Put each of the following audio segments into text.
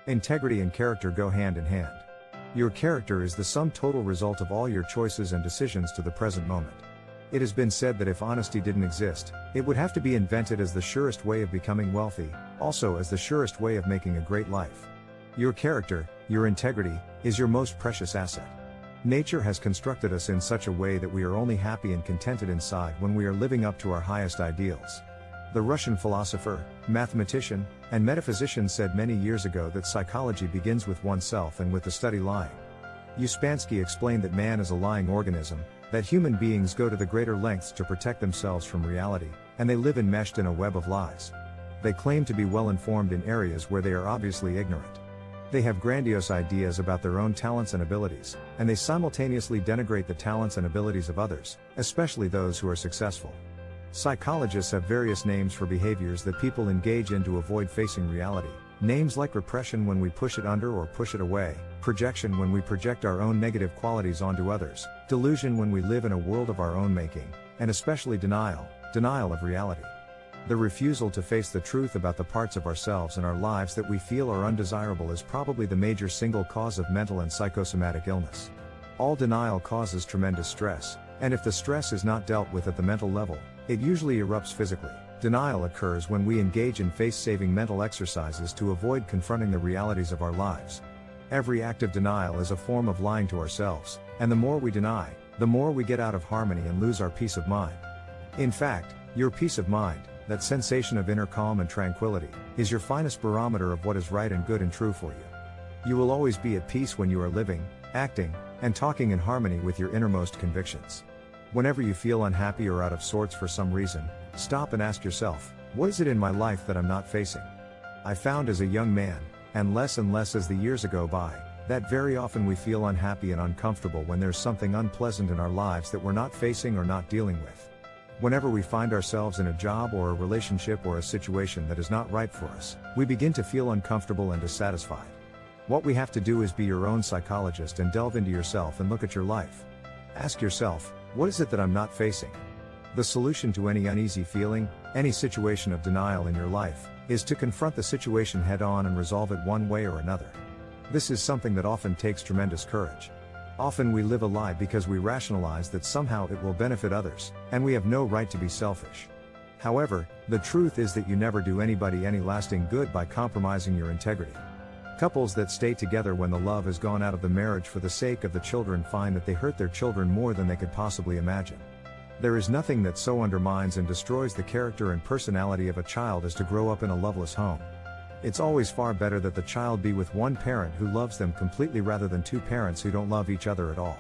Integrity and character go hand in hand. Your character is the sum total result of all your choices and decisions to the present moment. It has been said that if honesty didn't exist, it would have to be invented as the surest way of becoming wealthy, also as the surest way of making a great life. Your character, your integrity, is your most precious asset. Nature has constructed us in such a way that we are only happy and contented inside when we are living up to our highest ideals. The Russian philosopher, mathematician, and metaphysician said many years ago that psychology begins with oneself and with the study lying. Uspansky explained that man is a lying organism, that human beings go to the greater lengths to protect themselves from reality, and they live enmeshed in a web of lies. They claim to be well informed in areas where they are obviously ignorant. They have grandiose ideas about their own talents and abilities, and they simultaneously denigrate the talents and abilities of others, especially those who are successful. Psychologists have various names for behaviors that people engage in to avoid facing reality. Names like repression when we push it under or push it away, projection when we project our own negative qualities onto others, delusion when we live in a world of our own making, and especially denial of reality. The refusal to face the truth about the parts of ourselves and our lives that we feel are undesirable is probably the major single cause of mental and psychosomatic illness. All denial causes tremendous stress, and if the stress is not dealt with at the mental level, it usually erupts physically. Denial occurs when we engage in face-saving mental exercises to avoid confronting the realities of our lives. Every act of denial is a form of lying to ourselves, and the more we deny, the more we get out of harmony and lose our peace of mind. In fact, your peace of mind, that sensation of inner calm and tranquility, is your finest barometer of what is right and good and true for you. You will always be at peace when you are living, acting, and talking in harmony with your innermost convictions. Whenever you feel unhappy or out of sorts for some reason, stop and ask yourself, what is it in my life that I'm not facing? I found as a young man, and less as the years go by, that very often we feel unhappy and uncomfortable when there's something unpleasant in our lives that we're not facing or not dealing with. Whenever we find ourselves in a job or a relationship or a situation that is not right for us, we begin to feel uncomfortable and dissatisfied. What we have to do is be your own psychologist and delve into yourself and look at your life. Ask yourself, what is it that I'm not facing? The solution to any uneasy feeling, any situation of denial in your life, is to confront the situation head on and resolve it one way or another. This is something that often takes tremendous courage. Often we live a lie because we rationalize that somehow it will benefit others, and we have no right to be selfish. However, the truth is that you never do anybody any lasting good by compromising your integrity. Couples that stay together when the love has gone out of the marriage for the sake of the children find that they hurt their children more than they could possibly imagine. There is nothing that so undermines and destroys the character and personality of a child as to grow up in a loveless home. It's always far better that the child be with one parent who loves them completely rather than two parents who don't love each other at all.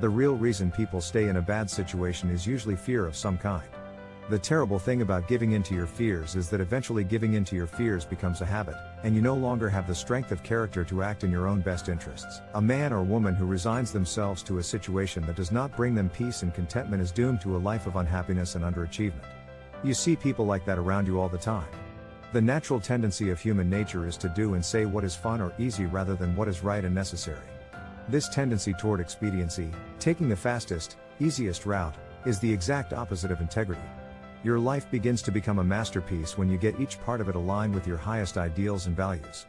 The real reason people stay in a bad situation is usually fear of some kind. The terrible thing about giving in to your fears is that eventually giving in to your fears becomes a habit, and you no longer have the strength of character to act in your own best interests. A man or woman who resigns themselves to a situation that does not bring them peace and contentment is doomed to a life of unhappiness and underachievement. You see people like that around you all the time. The natural tendency of human nature is to do and say what is fun or easy rather than what is right and necessary. This tendency toward expediency, taking the fastest, easiest route, is the exact opposite of integrity. Your life begins to become a masterpiece when you get each part of it aligned with your highest ideals and values.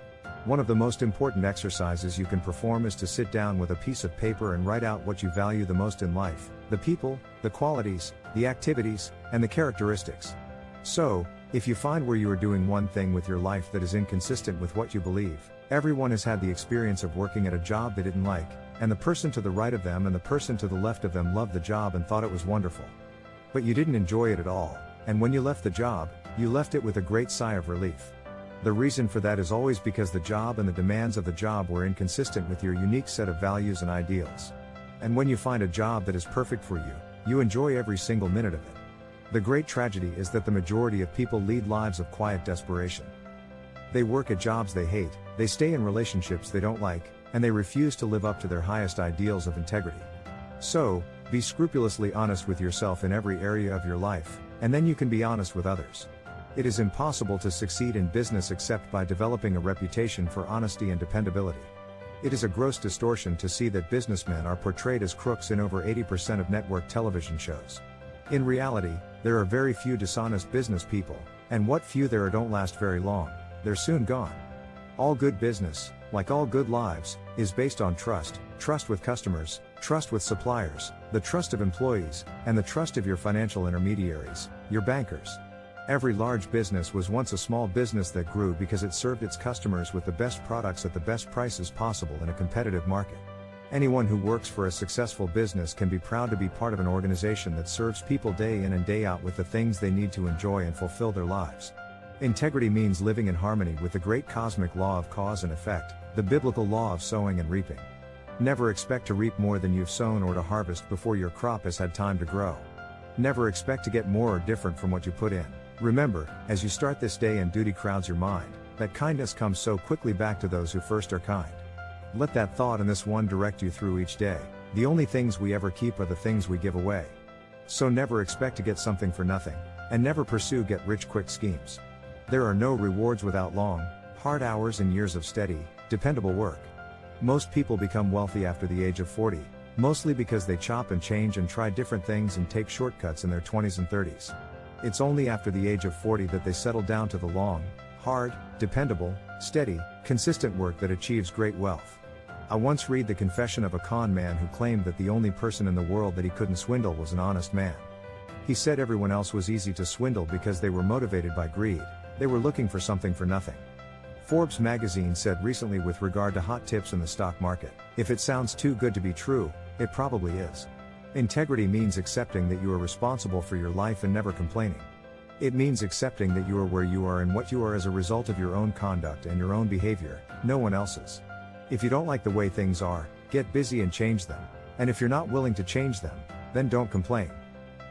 One of the most important exercises you can perform is to sit down with a piece of paper and write out what you value the most in life, the people, the qualities, the activities, and the characteristics. So, if you find where you are doing one thing with your life that is inconsistent with what you believe, everyone has had the experience of working at a job they didn't like, and the person to the right of them and the person to the left of them loved the job and thought it was wonderful. But you didn't enjoy it at all, and when you left the job, you left it with a great sigh of relief. The reason for that is always because the job and the demands of the job were inconsistent with your unique set of values and ideals. And when you find a job that is perfect for you, you enjoy every single minute of it. The great tragedy is that the majority of people lead lives of quiet desperation. They work at jobs they hate, they stay in relationships they don't like, and they refuse to live up to their highest ideals of integrity. So, be scrupulously honest with yourself in every area of your life, and then you can be honest with others. It is impossible to succeed in business except by developing a reputation for honesty and dependability. It is a gross distortion to see that businessmen are portrayed as crooks in over 80% of network television shows. In reality, there are very few dishonest business people, and what few there are don't last very long, they're soon gone. All good business, like all good lives, is based on trust, trust with customers, trust with suppliers, the trust of employees, and the trust of your financial intermediaries, your bankers. Every large business was once a small business that grew because it served its customers with the best products at the best prices possible in a competitive market. Anyone who works for a successful business can be proud to be part of an organization that serves people day in and day out with the things they need to enjoy and fulfill their lives. Integrity means living in harmony with the great cosmic law of cause and effect, the biblical law of sowing and reaping. Never expect to reap more than you've sown or to harvest before your crop has had time to grow. Never expect to get more or different from what you put in. Remember, as you start this day and duty crowds your mind, that kindness comes so quickly back to those who first are kind. Let that thought and this one direct you through each day. The only things we ever keep are the things we give away. So never expect to get something for nothing, and never pursue get-rich-quick schemes. There are no rewards without long, hard hours and years of steady, dependable work. Most people become wealthy after the age of 40, mostly because they chop and change and try different things and take shortcuts in their 20s and 30s. It's only after the age of 40 that they settle down to the long, hard, dependable, steady, consistent work that achieves great wealth. I once read the confession of a con man who claimed that the only person in the world that he couldn't swindle was an honest man. He said everyone else was easy to swindle because they were motivated by greed. They were looking for something for nothing. Forbes magazine said recently with regard to hot tips in the stock market, if it sounds too good to be true, it probably is. Integrity means accepting that you are responsible for your life and never complaining. It means accepting that you are where you are and what you are as a result of your own conduct and your own behavior, no one else's. If you don't like the way things are, get busy and change them. And if you're not willing to change them, then don't complain.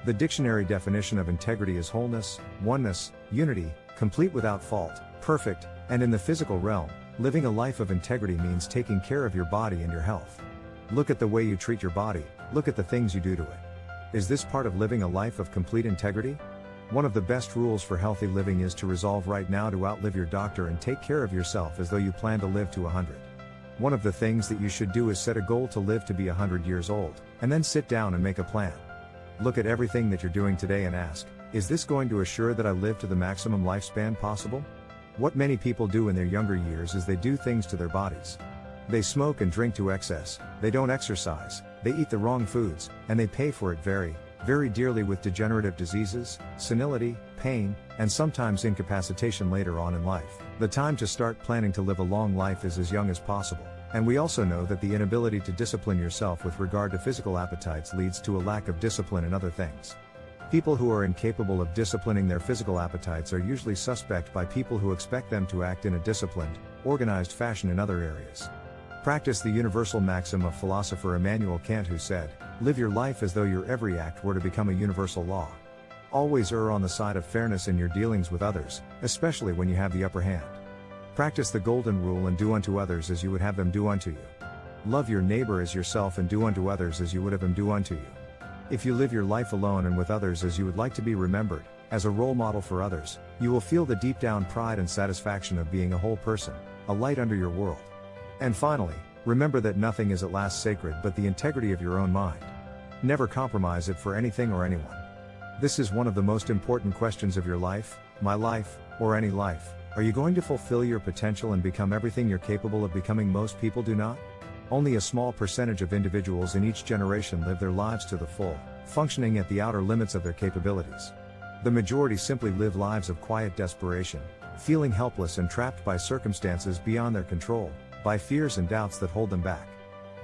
The dictionary definition of integrity is wholeness, oneness, unity, complete without fault, perfect, and in the physical realm, living a life of integrity means taking care of your body and your health. Look at the way you treat your body, look at the things you do to it. Is this part of living a life of complete integrity? One of the best rules for healthy living is to resolve right now to outlive your doctor and take care of yourself as though you plan to live to 100. One of the things that you should do is set a goal to live to be 100 years old, and then sit down and make a plan. Look at everything that you're doing today and ask, is this going to assure that I live to the maximum lifespan possible? What many people do in their younger years is they do things to their bodies. They smoke and drink to excess, they don't exercise, they eat the wrong foods, and they pay for it very, very dearly with degenerative diseases, senility, pain, and sometimes incapacitation later on in life. The time to start planning to live a long life is as young as possible. And we also know that the inability to discipline yourself with regard to physical appetites leads to a lack of discipline in other things. People who are incapable of disciplining their physical appetites are usually suspect by people who expect them to act in a disciplined, organized fashion in other areas. Practice the universal maxim of philosopher Immanuel Kant, who said, "Live your life as though your every act were to become a universal law." Always err on the side of fairness in your dealings with others, especially when you have the upper hand. Practice the golden rule and do unto others as you would have them do unto you. Love your neighbor as yourself and do unto others as you would have them do unto you. If you live your life alone and with others as you would like to be remembered, as a role model for others, you will feel the deep down pride and satisfaction of being a whole person, a light under your world. And finally, remember that nothing is at last sacred but the integrity of your own mind. Never compromise it for anything or anyone. This is one of the most important questions of your life, my life, or any life. Are you going to fulfill your potential and become everything you're capable of becoming? Most people do not. Only a small percentage of individuals in each generation live their lives to the full, functioning at the outer limits of their capabilities. The majority simply live lives of quiet desperation, feeling helpless and trapped by circumstances beyond their control, by fears and doubts that hold them back.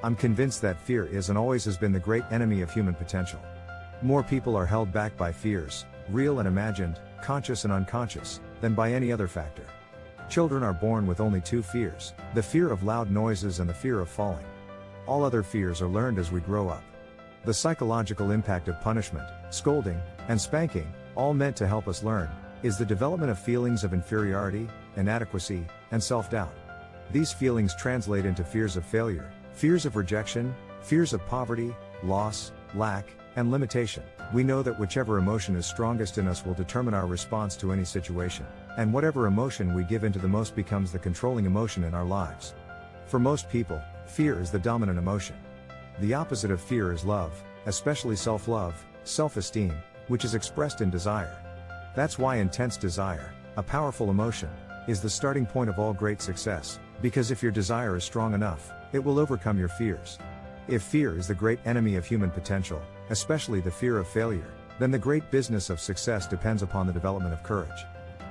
I'm convinced that fear is and always has been the great enemy of human potential. More people are held back by fears, real and imagined, conscious and unconscious, than by any other factor. Children are born with only two fears, the fear of loud noises and the fear of falling. All other fears are learned as we grow up. The psychological impact of punishment, scolding, and spanking, all meant to help us learn, is the development of feelings of inferiority, inadequacy, and self-doubt. These feelings translate into fears of failure, fears of rejection, fears of poverty, loss, lack, and limitation. We know that whichever emotion is strongest in us will determine our response to any situation, and whatever emotion we give into the most becomes the controlling emotion in our lives. For most people, fear is the dominant emotion. The opposite of fear is love, especially self-love, self-esteem, which is expressed in desire. That's why intense desire, a powerful emotion, is the starting point of all great success, because if your desire is strong enough, it will overcome your fears. If fear is the great enemy of human potential, especially the fear of failure, then the great business of success depends upon the development of courage.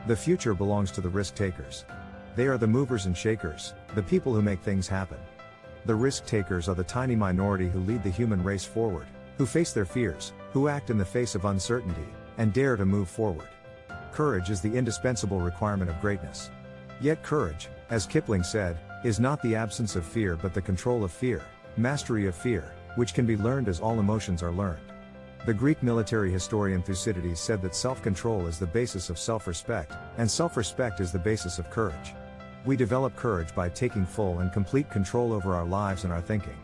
The future belongs to the risk takers. They are the movers and shakers, the people who make things happen. The risk takers are the tiny minority who lead the human race forward, who face their fears, who act in the face of uncertainty, and dare to move forward. Courage is the indispensable requirement of greatness. Yet courage, as Kipling said, is not the absence of fear but the control of fear, mastery of fear, which can be learned as all emotions are learned. The Greek military historian Thucydides said that self-control is the basis of self-respect, and self-respect is the basis of courage. We develop courage by taking full and complete control over our lives and our thinking.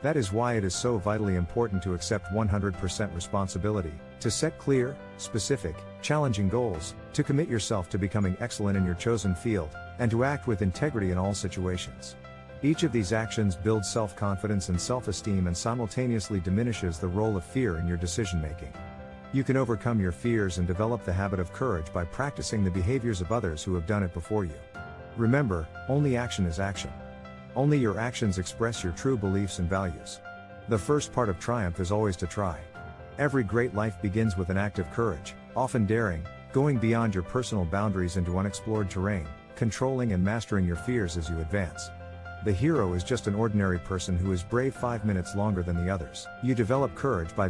That is why it is so vitally important to accept 100% responsibility, to set clear, specific, challenging goals, to commit yourself to becoming excellent in your chosen field, and to act with integrity in all situations. Each of these actions builds self-confidence and self-esteem and simultaneously diminishes the role of fear in your decision-making. You can overcome your fears and develop the habit of courage by practicing the behaviors of others who have done it before you. Remember, only action is action. Only your actions express your true beliefs and values. The first part of triumph is always to try. Every great life begins with an act of courage, often daring, going beyond your personal boundaries into unexplored terrain, controlling and mastering your fears as you advance. The hero is just an ordinary person who is brave 5 minutes longer than the others. You develop courage by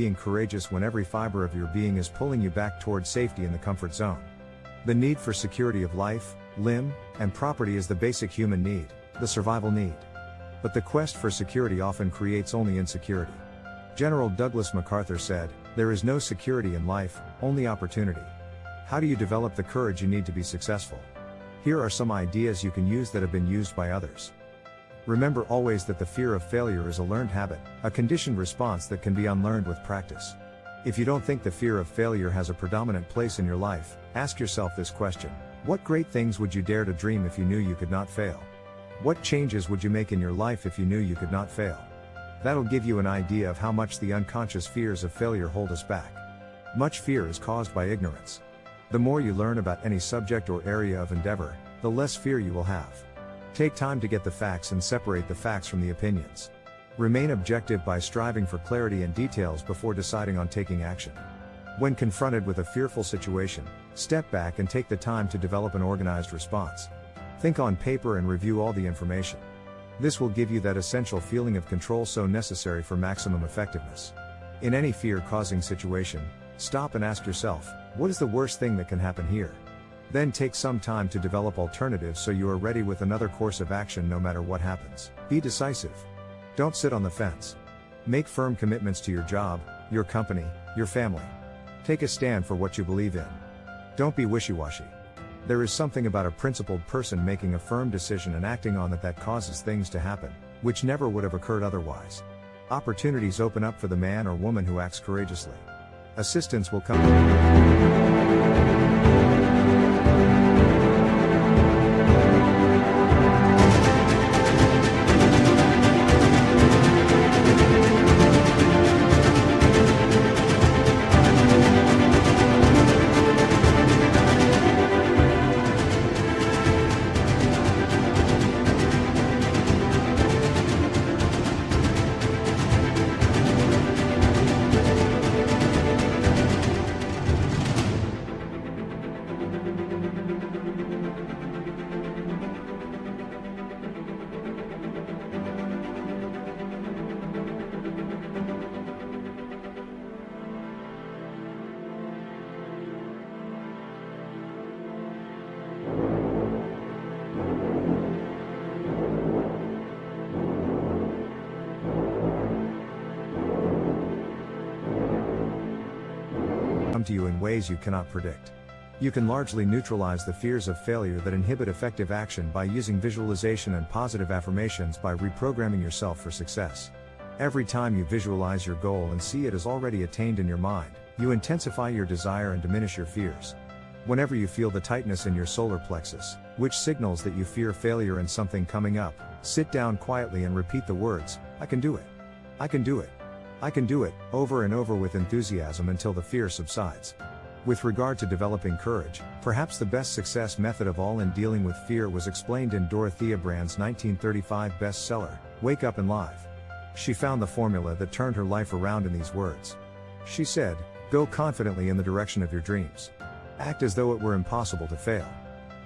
being courageous when every fiber of your being is pulling you back toward safety in the comfort zone. The need for security of life, limb, and property is the basic human need, the survival need. But the quest for security often creates only insecurity. General Douglas MacArthur said, "There is no security in life, only opportunity." How do you develop the courage you need to be successful? Here are some ideas you can use that have been used by others. Remember always that the fear of failure is a learned habit, a conditioned response that can be unlearned with practice. If you don't think the fear of failure has a predominant place in your life, ask yourself this question: what great things would you dare to dream if you knew you could not fail? What changes would you make in your life if you knew you could not fail? That'll give you an idea of how much the unconscious fears of failure hold us back. Much fear is caused by ignorance. The more you learn about any subject or area of endeavor, the less fear you will have. Take time to get the facts and separate the facts from the opinions. Remain objective by striving for clarity and details before deciding on taking action. When confronted with a fearful situation, step back and take the time to develop an organized response. Think on paper and review all the information. This will give you that essential feeling of control so necessary for maximum effectiveness. In any fear-causing situation, stop and ask yourself, what is the worst thing that can happen here? Then take some time to develop alternatives so you are ready with another course of action no matter what happens. Be decisive. Don't sit on the fence. Make firm commitments to your job, your company, your family. Take a stand for what you believe in. Don't be wishy-washy. There is something about a principled person making a firm decision and acting on it that causes things to happen, which never would have occurred otherwise. Opportunities open up for the man or woman who acts courageously. Assistance will come. come to you in ways you cannot predict. You can largely neutralize the fears of failure that inhibit effective action by using visualization and positive affirmations by reprogramming yourself for success. Every time you visualize your goal and see it as already attained in your mind, you intensify your desire and diminish your fears. Whenever you feel the tightness in your solar plexus, which signals that you fear failure and something coming up, sit down quietly and repeat the words, "I can do it. I can do it. I can do it," over and over with enthusiasm until the fear subsides. With regard to developing courage, perhaps the best success method of all in dealing with fear was explained in Dorothea Brand's 1935 bestseller, Wake Up and Live. She found the formula that turned her life around in these words. She said, "Go confidently in the direction of your dreams. Act as though it were impossible to fail.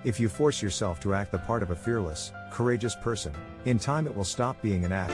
If you force yourself to act the part of a fearless, courageous person, in time it will stop being an act."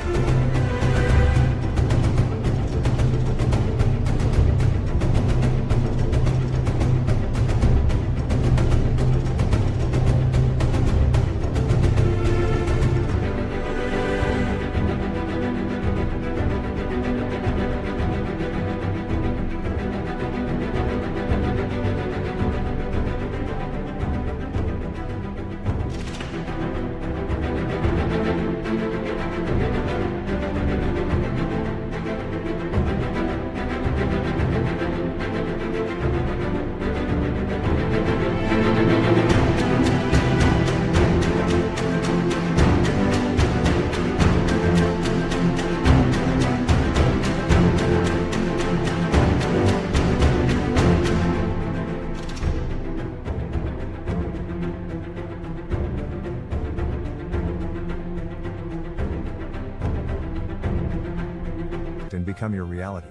And become your reality.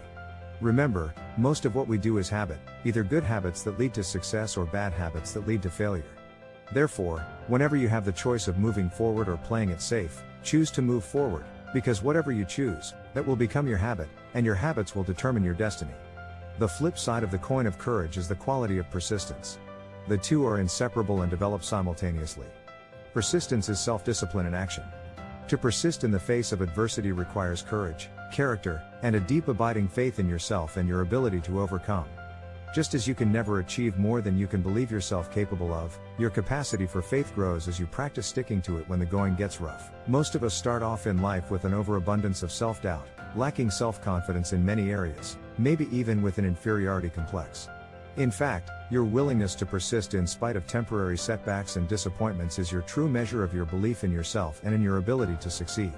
Remember, most of what we do is habit, either good habits that lead to success or bad habits that lead to failure. Therefore, whenever you have the choice of moving forward or playing it safe, choose to move forward, because whatever you choose, that will become your habit, and your habits will determine your destiny. The flip side of the coin of courage is the quality of persistence. The two are inseparable and develop simultaneously. Persistence is self-discipline in action. To persist in the face of adversity requires courage, character, and a deep abiding faith in yourself and your ability to overcome. Just as you can never achieve more than you can believe yourself capable of, your capacity for faith grows as you practice sticking to it when the going gets rough. Most of us start off in life with an overabundance of self-doubt, lacking self-confidence in many areas, maybe even with an inferiority complex. In fact, your willingness to persist in spite of temporary setbacks and disappointments is your true measure of your belief in yourself and in your ability to succeed.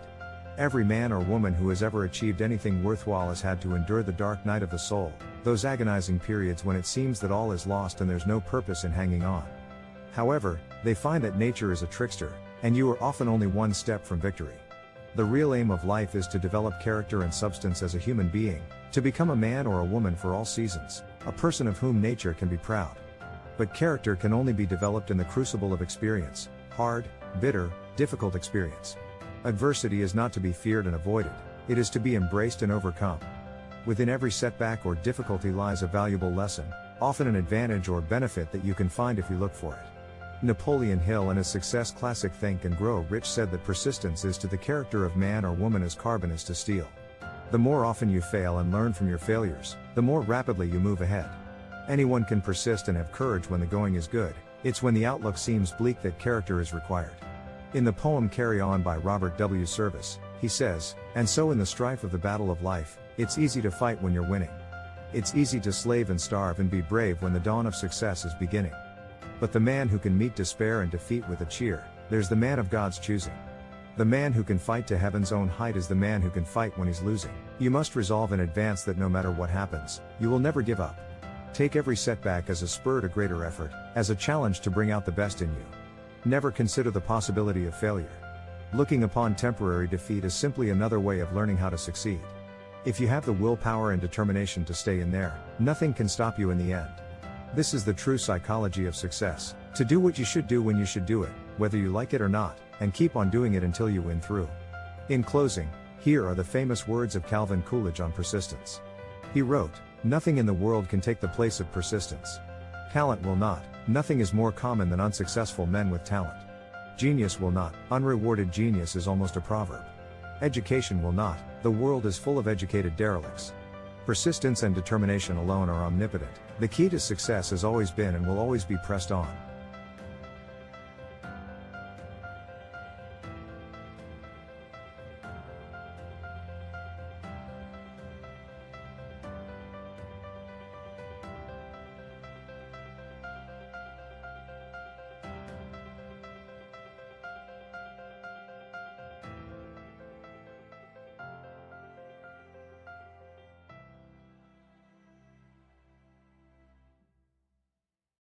Every man or woman who has ever achieved anything worthwhile has had to endure the dark night of the soul, those agonizing periods when it seems that all is lost and there's no purpose in hanging on. However, they find that nature is a trickster, and you are often only one step from victory. The real aim of life is to develop character and substance as a human being, to become a man or a woman for all seasons, a person of whom nature can be proud. But character can only be developed in the crucible of experience, hard, bitter, difficult experience. Adversity is not to be feared and avoided, it is to be embraced and overcome. Within every setback or difficulty lies a valuable lesson, often an advantage or benefit that you can find if you look for it. Napoleon Hill in his success classic Think and Grow Rich said that persistence is to the character of man or woman as carbon is to steel. The more often you fail and learn from your failures, the more rapidly you move ahead. Anyone can persist and have courage when the going is good, it's when the outlook seems bleak that character is required. In the poem Carry On by Robert W. Service, he says, "And so in the strife of the battle of life, it's easy to fight when you're winning. It's easy to slave and starve and be brave when the dawn of success is beginning. But the man who can meet despair and defeat with a cheer, there's the man of God's choosing. The man who can fight to heaven's own height is the man who can fight when he's losing. You must resolve in advance that no matter what happens, you will never give up. Take every setback as a spur to greater effort, as a challenge to bring out the best in you. Never consider the possibility of failure. Looking upon temporary defeat is simply another way of learning how to succeed. If you have the willpower and determination to stay in there, nothing can stop you in the end. This is the true psychology of success, to do what you should do when you should do it, whether you like it or not, and keep on doing it until you win through." In closing, here are the famous words of Calvin Coolidge on persistence. He wrote, "Nothing in the world can take the place of persistence. Talent will not. Nothing is more common than unsuccessful men with talent. Genius will not. Unrewarded genius is almost a proverb. Education will not. The world is full of educated derelicts. Persistence and determination alone are omnipotent. The key to success has always been and will always be pressed on.